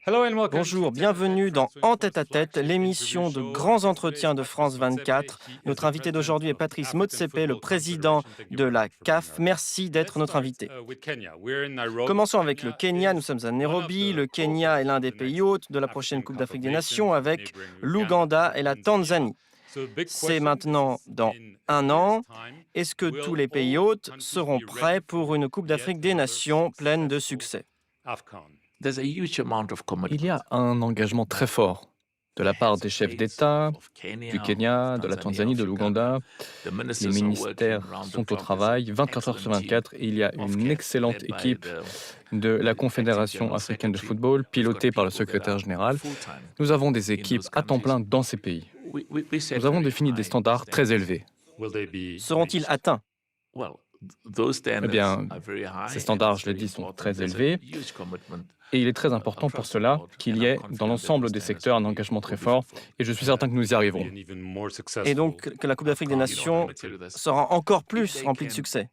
Bonjour, bienvenue dans En tête-à-tête, l'émission de grands entretiens de France 24. Notre invité d'aujourd'hui est Patrice Motsepe, le président de la CAF. Merci d'être notre invité. Commençons avec le Kenya. Nous sommes à Nairobi. Le Kenya est l'un des pays hôtes de la prochaine Coupe d'Afrique des Nations avec l'Ouganda et la Tanzanie. C'est maintenant dans un an. Est-ce que tous les pays hôtes seront prêts pour une Coupe d'Afrique des Nations pleine de succès? Il y a un engagement très fort de la part des chefs d'État, du Kenya, de la Tanzanie, de l'Ouganda. Les ministères sont au travail 24 heures sur 24 et il y a une excellente équipe de la Confédération africaine de football, pilotée par le secrétaire général. Nous avons des équipes à temps plein dans ces pays. Nous avons défini des standards très élevés. Seront-ils atteints? Eh bien, ces standards, je l'ai dit, sont très élevés. Et il est très important pour cela qu'il y ait dans l'ensemble des secteurs un engagement très fort. Et je suis certain que nous y arriverons. Et donc que la Coupe d'Afrique des Nations sera encore plus remplie de succès.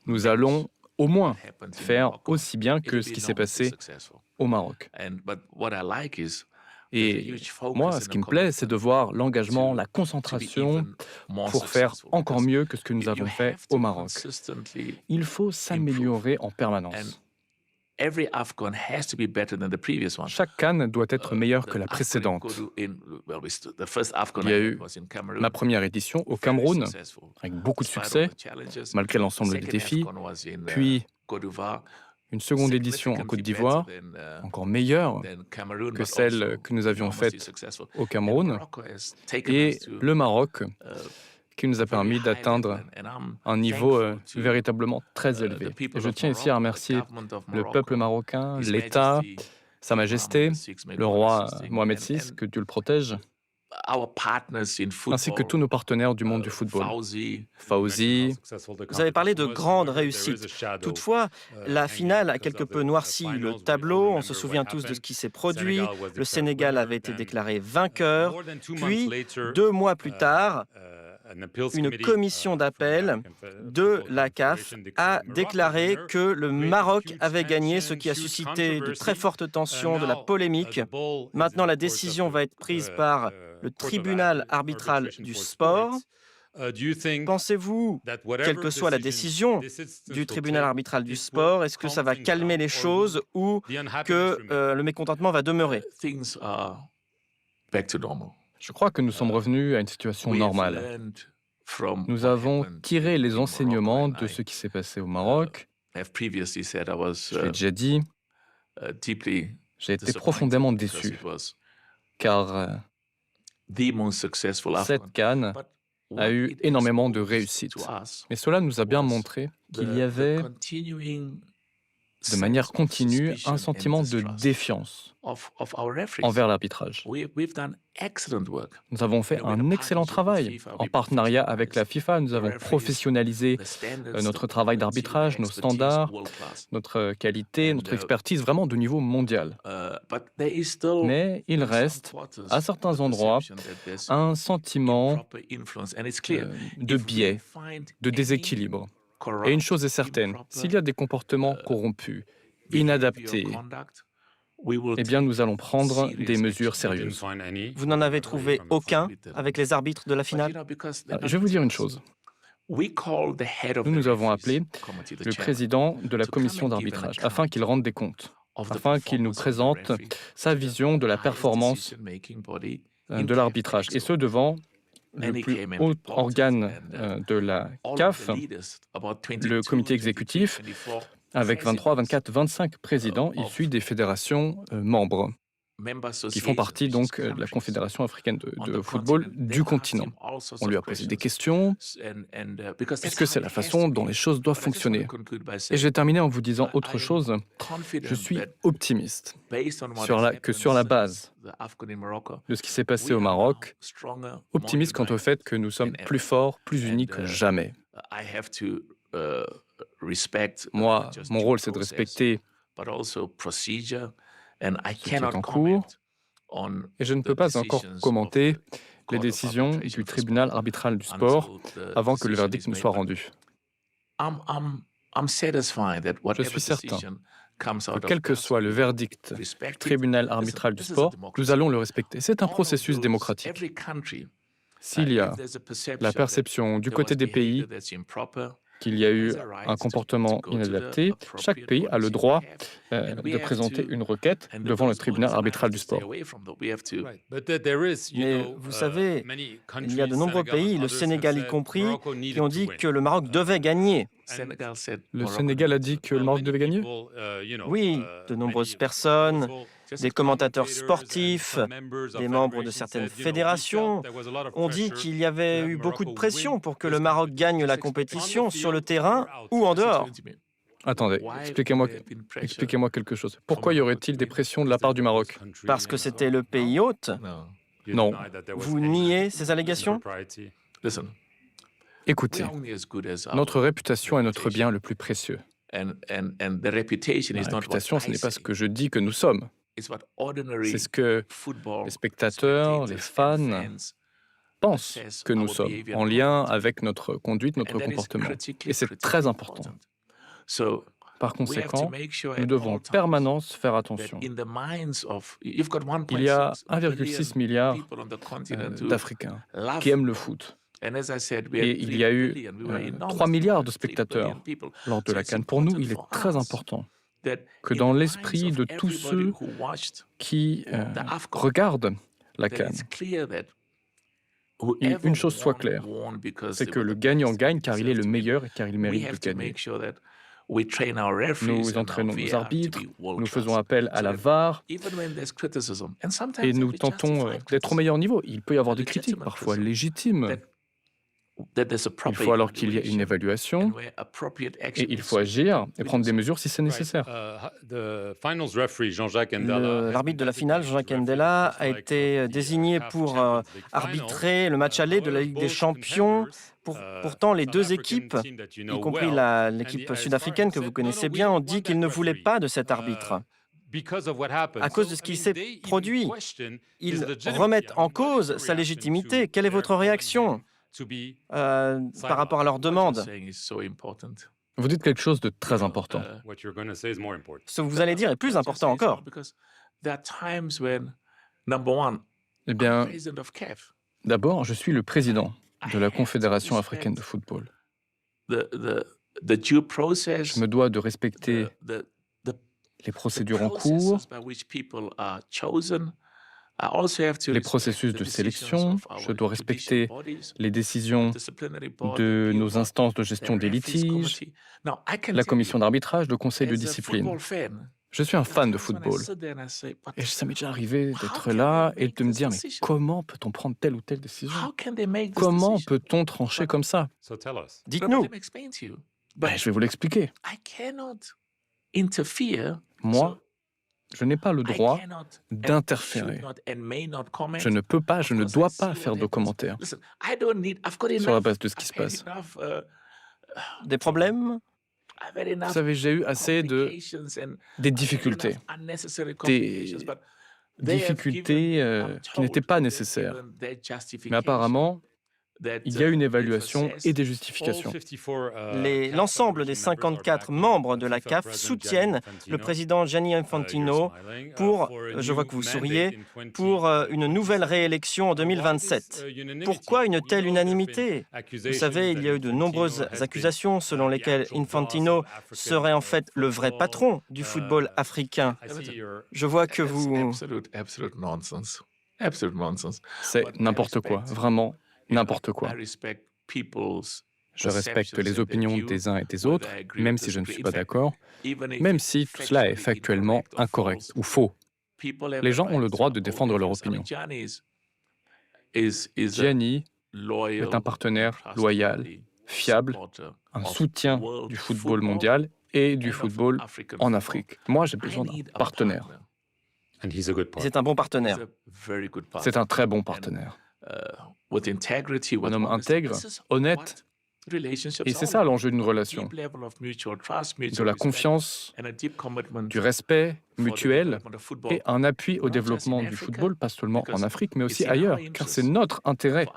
Nous allons au moins faire aussi bien que ce qui s'est passé au Maroc. Et moi, ce qui me plaît, c'est de voir l'engagement, la concentration pour faire encore mieux que ce que nous avons fait au Maroc. Il faut s'améliorer en permanence. Chaque CAN doit être meilleure que la précédente. Il y a eu ma première édition au Cameroun, avec beaucoup de succès, malgré l'ensemble des défis, puis une seconde édition en Côte d'Ivoire, encore meilleure que celle que nous avions faite au Cameroun, et le Maroc, qui nous a permis d'atteindre un niveau véritablement très élevé. Et je tiens ici à remercier le peuple marocain, l'État, Sa Majesté, le roi Mohamed VI, que Dieu le protège, ainsi que tous nos partenaires du monde du football. Fawzi. Vous avez parlé de grandes réussites. Toutefois, la finale a quelque peu noirci le tableau. On se souvient tous de ce qui s'est produit. Le Sénégal avait été déclaré vainqueur. Puis, 2 mois plus tard, une commission d'appel de la CAF a déclaré que le Maroc avait gagné, ce qui a suscité de très fortes tensions, de la polémique. Maintenant, la décision va être prise par le tribunal arbitral du sport. Pensez-vous, quelle que soit la décision du tribunal arbitral du sport, est-ce que ça va calmer les choses ou que le mécontentement va demeurer? Je crois que nous sommes revenus à une situation normale. Nous avons tiré les enseignements de ce qui s'est passé au Maroc. Je l'ai déjà dit, j'ai été profondément déçu, car cette CAN a eu énormément de réussites. Mais cela nous a bien montré qu'il y avait, de manière continue, un sentiment de défiance envers l'arbitrage. Nous avons fait un excellent travail. En partenariat avec la FIFA, nous avons professionnalisé notre travail d'arbitrage, nos standards, notre qualité, notre expertise vraiment de niveau mondial. Mais il reste, à certains endroits, un sentiment de biais, de déséquilibre. Et une chose est certaine, s'il y a des comportements corrompus, inadaptés, eh bien, nous allons prendre des mesures sérieuses. Vous n'en avez trouvé aucun avec les arbitres de la finale? Je vais vous dire une chose. Nous avons appelé le président de la commission d'arbitrage afin qu'il rende des comptes, afin qu'il nous présente sa vision de la performance de l'arbitrage, et ce devant le plus haut organe de la CAF, le comité exécutif, avec 23, 24, 25 présidents issus des fédérations membres, qui font partie donc de la Confédération africaine de football du continent. On lui a posé des questions, puisque c'est la façon dont les choses doivent fonctionner. Et je vais terminer en vous disant autre chose. Je suis optimiste sur la base de ce qui s'est passé au Maroc, optimiste quant au fait que nous sommes plus forts, plus unis que jamais. Moi, mon rôle, c'est de respecter ce qui est en cours, et je ne peux pas encore commenter les décisions du tribunal arbitral du sport avant que le verdict ne soit rendu. Je suis certain que quel que soit le verdict du tribunal arbitral du sport, nous allons le respecter. C'est un processus démocratique. S'il y a la perception du côté des pays qu'il y a eu un comportement inadapté, chaque pays a le droit de présenter une requête devant le tribunal arbitral du sport. Mais vous savez, il y a de nombreux pays, le Sénégal y compris, qui ont dit que le Maroc devait gagner. Le Sénégal a dit que le Maroc devait gagner? Oui, de nombreuses personnes, des commentateurs sportifs, des membres de certaines fédérations ont dit qu'il y avait eu beaucoup de pression pour que le Maroc gagne la compétition sur le terrain ou en dehors. Attendez, expliquez-moi quelque chose. Pourquoi y aurait-il des pressions de la part du Maroc? Parce que c'était le pays hôte. Non. Vous niez ces allégations? Écoutez, notre réputation est notre bien le plus précieux. La réputation, ce n'est pas ce que je dis que nous sommes. C'est ce que les spectateurs, les fans pensent que nous sommes, en lien avec notre conduite, notre comportement. Et c'est très important. Par conséquent, nous devons en permanence faire attention. Il y a 1,6 milliard d'Africains qui aiment le foot. Et il y a eu 3 milliards de spectateurs lors de la CAN. Pour nous, il est très important que dans l'esprit de tous ceux qui regardent la CAN, une chose soit claire, c'est que le gagnant gagne car il est le meilleur et car il mérite de gagner. Nous entraînons nos arbitres, nous faisons appel à la VAR et nous tentons d'être au meilleur niveau. Il peut y avoir des critiques, parfois légitimes. Il faut alors qu'il y ait une évaluation et il faut agir et prendre des mesures si c'est nécessaire. L'arbitre de la finale, Jean-Jacques Ndella, a été désigné pour arbitrer le match aller de la Ligue des Champions. Pourtant, les deux équipes, y compris l'équipe sud-africaine que vous connaissez bien, ont dit qu'ils ne voulaient pas de cet arbitre. À cause de ce qui s'est produit, ils remettent en cause sa légitimité. Quelle est votre réaction par rapport à leur demande? Vous dites quelque chose de très important. Ce que vous allez dire est plus important encore. Eh bien, d'abord, je suis le président de la Confédération africaine de football. Je me dois de respecter les procédures en cours, les processus de sélection. Je dois respecter les décisions de nos instances de gestion des litiges, la commission d'arbitrage, le conseil de discipline. Je suis un fan de football. Et ça m'est déjà arrivé d'être là et de me dire, mais comment peut-on prendre telle ou telle décision? Comment peut-on trancher comme ça? Dites-nous. Je vais vous l'expliquer. Moi, je n'ai pas le droit d'interférer. Je ne peux pas, je ne dois pas faire de commentaires sur la base de ce qui se passe. Des problèmes? Vous savez, j'ai eu assez des difficultés. Des difficultés qui n'étaient pas nécessaires. Mais apparemment, il y a une évaluation et des justifications. L'ensemble des 54 membres de la CAF soutiennent le président Gianni Infantino pour, je vois que vous souriez, pour une nouvelle réélection en 2027. Pourquoi une telle unanimité? Vous savez, il y a eu de nombreuses accusations selon lesquelles Infantino serait en fait le vrai patron du football africain. Je vois que vous... C'est n'importe quoi, vraiment. N'importe quoi. Je respecte les opinions des uns et des autres, même si je ne suis pas d'accord, même si tout cela est factuellement incorrect ou faux. Les gens ont le droit de défendre leur opinion. Gianni est un partenaire loyal, fiable, un soutien du football mondial et du football en Afrique. Moi, j'ai besoin d'un partenaire. C'est un bon partenaire. C'est un très bon partenaire. Un homme intègre, honnête Et c'est ça l'enjeu d'une relation, de la confiance, du respect mutuel et un appui au développement du football, pas seulement en Afrique, mais aussi ailleurs, car c'est notre intérêt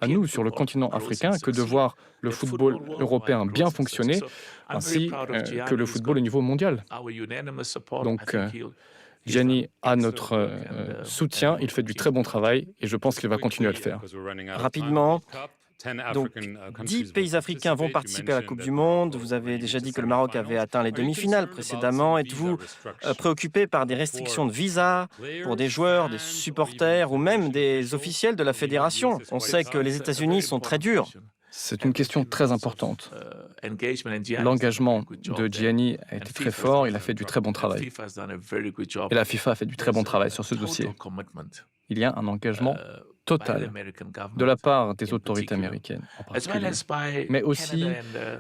à nous, sur le continent africain, que de voir le football européen bien fonctionner, ainsi que le football au niveau mondial. Donc, Gianni a notre soutien, il fait du très bon travail et je pense qu'il va continuer à le faire. Rapidement, donc 10 pays africains vont participer à la Coupe du Monde. Vous avez déjà dit que le Maroc avait atteint les demi-finales précédemment. Êtes-vous préoccupé par des restrictions de visa pour des joueurs, des supporters ou même des officiels de la fédération? On sait que les États-Unis sont très durs. C'est une question très importante. L'engagement de Gianni a été très fort, il a fait du très bon travail. Et la FIFA a fait du très bon travail sur ce dossier. Il y a un engagement total de la part des autorités américaines en particulier, mais aussi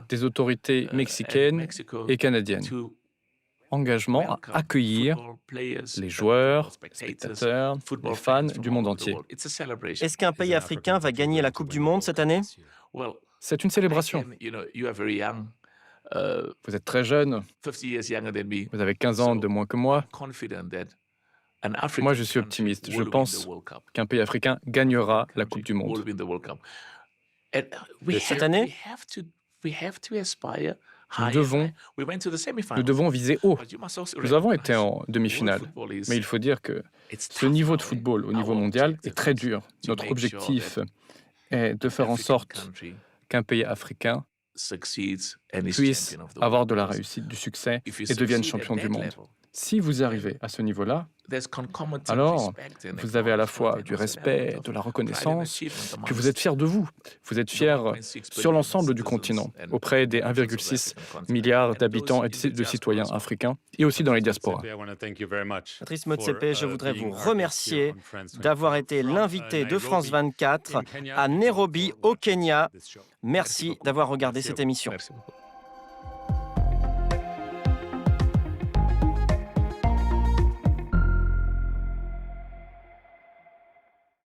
des autorités mexicaines et canadiennes. Engagement à accueillir les joueurs, les spectateurs, les fans du monde entier. Est-ce qu'un pays africain va gagner la Coupe du Monde cette année? C'est une célébration. Vous êtes très jeune, vous avez 15 ans de moins que moi. Moi, je suis optimiste. Je pense qu'un pays africain gagnera la Coupe du Monde. Cette année? Nous devons viser haut. Nous avons été en demi-finale, mais il faut dire que ce niveau de football au niveau mondial est très dur. Notre objectif est de faire en sorte qu'un pays africain puisse avoir de la réussite, du succès et devienne champion du monde. Si vous arrivez à ce niveau-là, alors vous avez à la fois du respect, de la reconnaissance, puis vous êtes fiers de vous. Vous êtes fiers sur l'ensemble du continent, auprès des 1,6 milliard d'habitants et de citoyens africains, et aussi dans les diasporas. Patrice Motsepe, je voudrais vous remercier d'avoir été l'invité de France 24 à Nairobi, au Kenya. Merci d'avoir regardé cette émission.